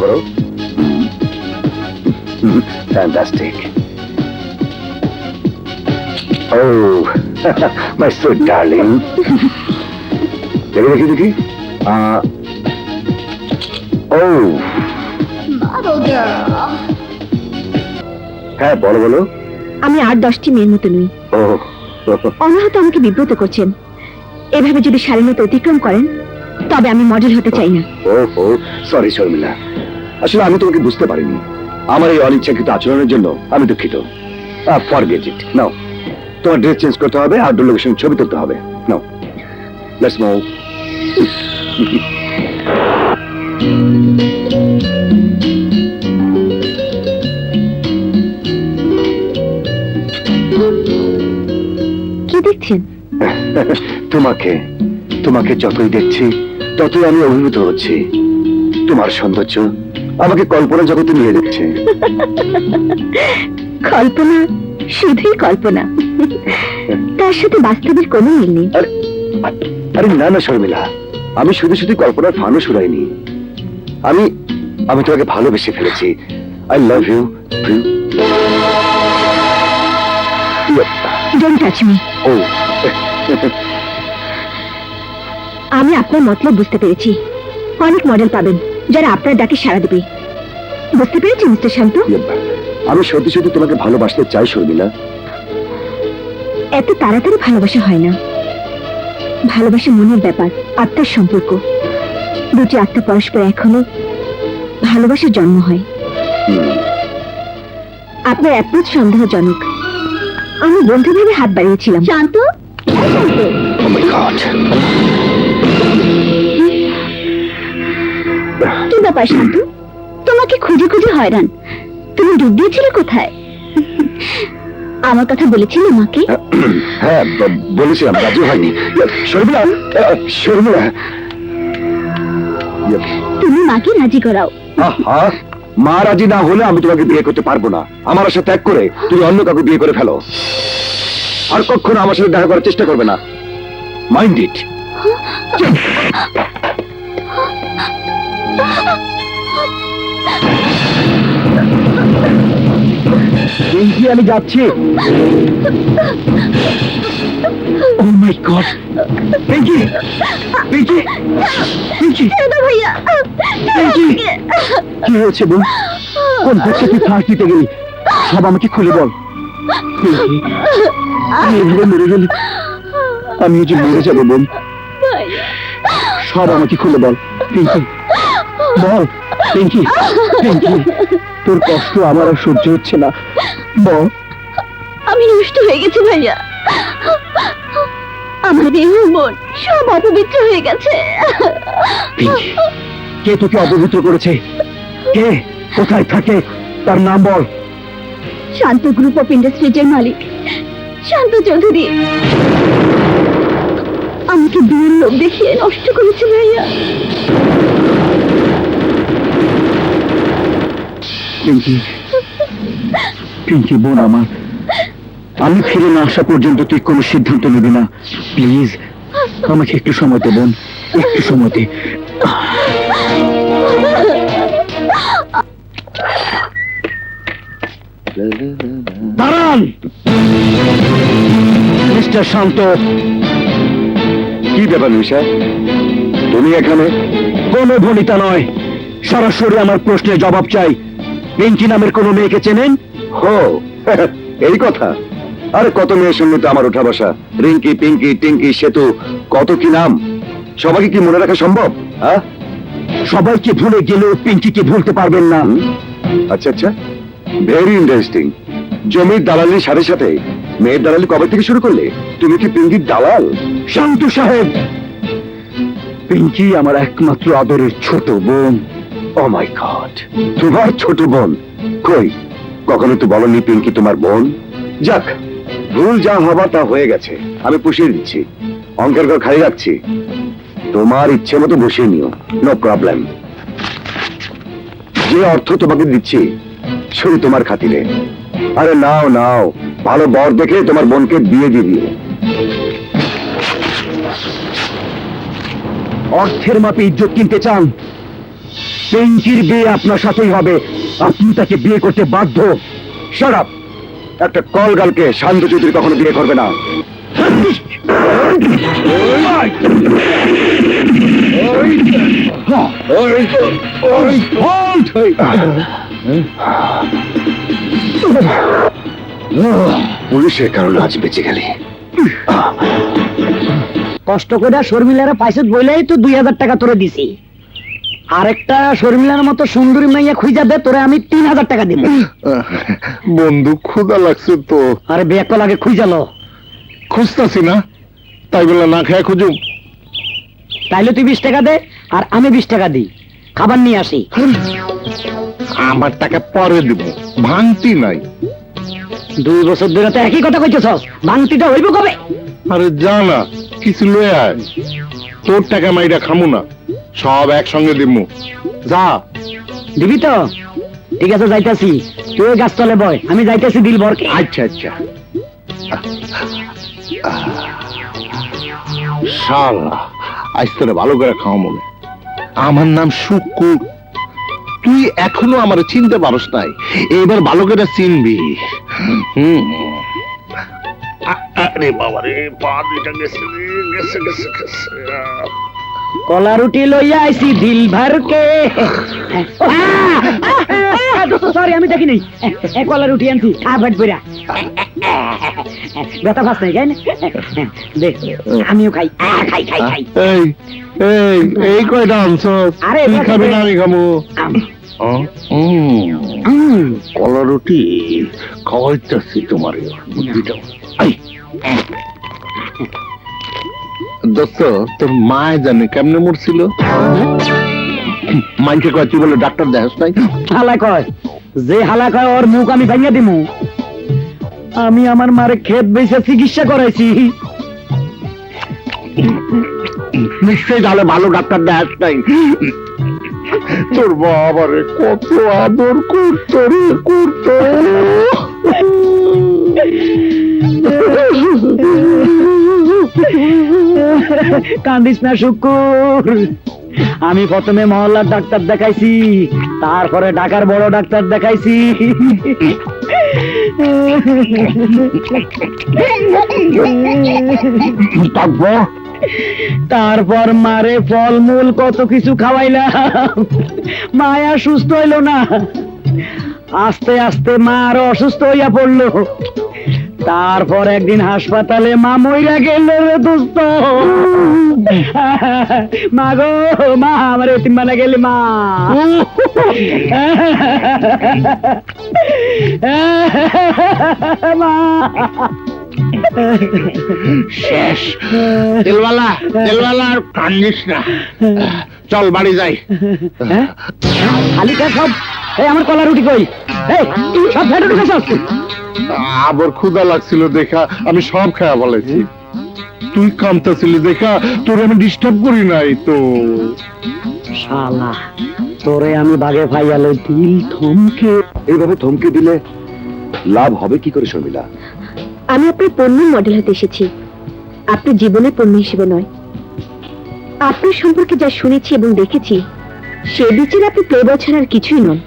করো। Fantastic. Oh, my sweet darling. দেখি দেখি। Oh. হ্যাঁ বলো বলো। আমি 8-10টি মেয়ের মতো নই। অনাহত আমাকে বিব্রত করছেন। এভাবে যদি শালীনতা অতিক্রম করেন তবে আমি মডেল হতে চাই না। ওহো, সরি শর্মিলা, আসলে আমি তোমাকে বুঝতে পারিনি। আমার এই অনিচ্ছাকৃত আচরণের জন্য আমি দুঃখিত। Forget it. নাও তোমার ড্রেস চেঞ্জ করতে হবে, আউটডোর লোকেশন ছবি তুলতে হবে। Now let's move. কি দেখছেন? তোমাকে তোমাকে যতই দেখছি ততই আমি অভিভূত হচ্ছি। তোমার সৌন্দর্য আমাকে কল্পনা জগতে নিয়ে যাচ্ছে। কল্পনা শুধুই কল্পনা, তার সাথে বাস্তবের কোনো মিল নেই। আরে না না শর্মিলা, আমি শুধু শুধু কল্পনার ফানও শুরাইনি। আমি আমি তোমাকে ভালোবেসে ফেলেছি। I love you. Don't touch me. ও, আমি আপনার মতলব বুঝতে পেরেছি। অনেক মডেল পাবেন যারা আপনার ডাকে সাড়া দেবে। বুঝতে পেরেছি মিস্টার শান্ত? আমি সত্যি সত্যি তোমাকে ভালোবাসতে চাই শর্মিলা। এত তাড়াতাড়ি ভালোবাসা হয় না। ভালোবাসা মনের ব্যাপার, আত্মার সম্পর্ক। দুটি আত্মা পরস্পর এক হলে ভালোবাসার জন্ম হয়। আপনার অ্যাপ্রোচ সন্দেহজনক। আমি বন্ধু ভেবে হাত বাড়িয়েছিলাম। শান্ত, Oh my God! কি ব্যাপার শান্ত? তোমাকে খুঁজে খুঁজে হয়রান। তুমি ডুব দিয়েছিলে কোথায়? আমার কথা বলেছিলে মাকে? হ্যাঁ বলেছিলাম, রাজি হয়নি। শর্মিলা, শর্মিলা, তুমি মাকে রাজি করাও। আহা, মা রাজি না হলে আমি তোমাকে বিয়ে করতে পারবো না। আমার আশা ত্যাগ করে তুমি অন্য কাউকে বিয়ে করে ফেলো। আর কখনো আমার সাথে দেখা করার চেষ্টা করবে না। Mind it. আমি যাচ্ছি। Oh my God! Pinki, Pinki, Pinki, ভাইয়া, পিঙ্কি, কি হয়েছে বোন? কোন ভক্ত তুই ফাঁস দিতে গেলি? সব আমাকে খুলে বল। পিঙ্কি, আমি এভাবে মরে গেলে আমি যে মরে যাবো বোন। সব আমাকে খুলে বল পিঙ্কি, বল পিঙ্কি। পিঙ্কি, তোর কষ্ট আমার আর সহ্য হচ্ছে না, বল। আমি নষ্ট হয়ে গেছি ভাইয়া। আমার দেহ মন সব অপবিত্র হয়ে গেছে। পিঙ্কি, কে তোকে অপবিত্র করেছে? কে? কোথায় থাকে? তার নাম বল। শান্ত গ্রুপ অফ ইন্ডাস্ট্রিজের মালিক শান্ত চৌধুরী আমাকে দূর লোক দেখিয়ে নষ্ট করেছে ভাইয়া। পিঙ্কি, পিঙ্কি বোন আমার, আমি ফিরে না আসা পর্যন্ত তুই কোনো সিদ্ধান্ত নিবি না। প্লিজ আমাকে একটু সময় দে বোন, একটু সময় দে। দাঁড়ান মিস্টার শান্ত। কি ব্যাপার নিশা, তুমি এখানে? কোনো ভনিতা নয়, সরাসরি আমার প্রশ্নের জবাব চাই। পিঙ্কি নামের কোনো মেয়েকে চেনেন? হো, এই কথা। আরে কত মেয়ের সঙ্গে তো আমার ওঠা বসা। রিঙ্কি, পিঙ্কি, টিঙ্কি, সেতু, কত কি নাম। সবাইকে কি মনে রাখা সম্ভব? হ্যাঁ, সবাইকে ভুলে গেলেও পিঙ্কিকে ভুলতে পারবেন না। আচ্ছা আচ্ছা, ভেরি ইন্টারেস্টিং। জমির দালালির সাথে সাথে মেয়ের দালালি কবে থেকে শুরু করলে? তুমি কি পিঙ্কির দালাল? শান্ত সাহেব, পিঙ্কি আমার একমাত্র আদরের ছোট বোন। ও মাই গড, তোমার ছোট বোন? কই, কখনো তো বলনি পিঙ্কি তোমার বোন। যাক, ভুল যা হবার তা হয়ে গেছে, আমি পুষিয়ে দিচ্ছি। অঙ্কের ঘর খালি রাখছি, তোমার ইচ্ছে মতো বসিয়ে নিও, নো প্রবলেম। যে অর্থ তোমাকে দিচ্ছি শুধু তোমার খাতিরে। আরে নাও নাও, ভালো বর দেখে তোমার বোনকে বিয়ে দিয়ে দিও। অর্থের মাপে ইজ্জত কিনতে চান? পিঙ্কির বিয়ে আপনার সাথেই হবে। আপনি তাকে বিয়ে করতে বাধ্য। Shut up. একটা কল গার্লকে শান্ত চৌধুরী কখনো বিয়ে করবে না। পুলিশের কারণে আজ বেঁচে গেলে। কষ্ট করে শর্মিলার পাইছত বইলেই তো 2000 টাকা তোরে দিছি। আরেকটা শর্মিলার মতো সুন্দরী মাইয়া খুঁজা দে, তোরে আমি 3000 টাকা দিব। বন্ধু ক্ষুধা লাগছে তো। আরে বেক লাগে খুঁজালো। খুঁজতাছি না, তাই বলে না খেয়ে খুঁজুম? তাইলে তুই 20 টাকা দে আর আমি 20 টাকা দিই, খাবার নিয়ে আসি। আমার টাকা পরে দিব, ভাঙতি নাই। 2 বছর ধরে তো একই কথা কইতেছ, ভাঙতিটা হইব কবে? আরে জানা কিছু লয়ে আয়, তোর টাকা মাইরা খামু না, সব একসঙ্গে দিমু। যা। দিবি তো? ঠিক আছে, যাইতাছি। তুই গাছতলে বয়, আমি যাইতাছি দিল বরকে। আচ্ছা আচ্ছা। শালা আজ তোরে ভালো করে খাওয়া মনে। আমার নাম শুক্কুর, তুই এখনো আমার চিনতে পারস নাই, এবার ভালো করে চিনবি। আরে বাবা রে, পা দুইটা গেছে গেছে গেছে গেছে। কলা রুটি লইয়া আইছি দিল ভরকে। সরি, আমি দেখি নাই। কলা রুটি আনছি, খা পেট ভরা। ব্যথা ফাস নাই, কেন? দেখ, আমিও খাই খাই খাই খাই। এই এই এই কয়টা আনছস? আরে, তুই খাবি না আমি খাবো? কলা রুটি খাওয়াইতেছি তোমার বুদ্ধিটা। দোস্ত, তোর মা জানে কেমনে মরছিল? মাইকে কয় তুই বলে ডাক্তার দেখাস নাই? হালা কয়, যে হালা কয় ওর মুখ আমি ভাঙিয়ে দিমু। আমি আমার মারে খেত বেচে চিকিৎসা করাইছি। নিশ্চয়ই তাহলে ভালো ডাক্তার দেখাস নাই। তোর বাবারে কত আদর করতো রে, করতো। কান্দিস না শুকুর, আমি প্রথমে মহল্লার ডাক্তার দেখাইছি, তারপরে ঢাকার বড় ডাক্তার দেখাইছি। তারপর মারে ফলমূল কত কিছু খাওয়াইলাম, মায়া সুস্থ হইল না। আস্তে আস্তে মা আরো অসুস্থ হইয়া পড়লো। তারপর একদিন হাসপাতালে মা মইরা গেল রে দোস্ত। মা গো, মা আমার এতিম বানা গেলি মা। মা শেষ। তেলওয়ালা, তেলওয়ালা, আর কান্দিস না, চল বাড়ি যাই। খালি খা সব। এই আমার কলা রুটি কই? এই সব ফেটে ঢুকেছ? আবার ক্ষুধা লাগছিল দেখা আমি সব খাওয়া বলেছি। তুই কামতাছিলি দেখা তোর আমি ডিস্টার্ব করি নাই তো। শালা, তোরে আমি বাগে ফাইয়ালে দিল থমকে। এইভাবে ধমকে দিলে লাভ হবে কি করে শর্মিলা? আমি আপনার পণ্যের মডেল হতে এসেছি, আপনার জীবনের পণ্য হিসেবে নয়। আপনার সম্পর্কে যা শুনেছি এবং দেখেছি, সে বিচারে আপনি প্লেবয় ছাড়া আর কিছুই নন।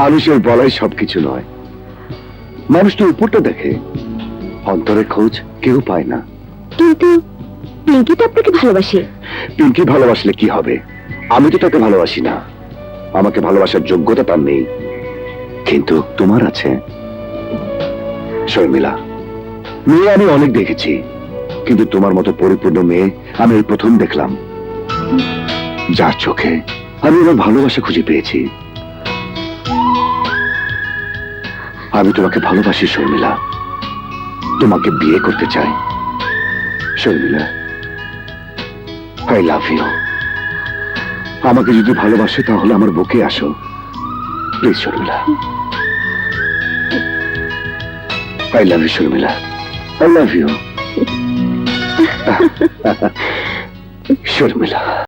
মানুষের বলাই সবকিছু নয়। মানুষ তো উপরটা দেখে, অন্তরের খোঁজ কেউ পায় না। কিন্তু পিঙ্কি তো আপনাকে ভালোবাসে। পিঙ্কি ভালোবাসলে কি হবে? আমি তো তাকে ভালোবাসি না, আমাকে ভালোবাসার যোগ্যতা তার নেই, কিন্তু তোমার আছে। শর্মিলা, মেয়ে আমি অনেক দেখেছি, কিন্তু তোমার মতো পরিপূর্ণ মেয়ে আমি এই প্রথম দেখলাম, যার চোখে আমি আমার ভালোবাসা খুঁজে পেয়েছি। আমি তোমাকে ভালোবাসি শর্মিলা, তোমাকে বিয়ে করতে চাই। Sharmila, I love you. আমাকে যদি ভালোবাসো তাহলে আমার বুকে আসো please Sharmila. I love you Sharmila, I love you Sharmila.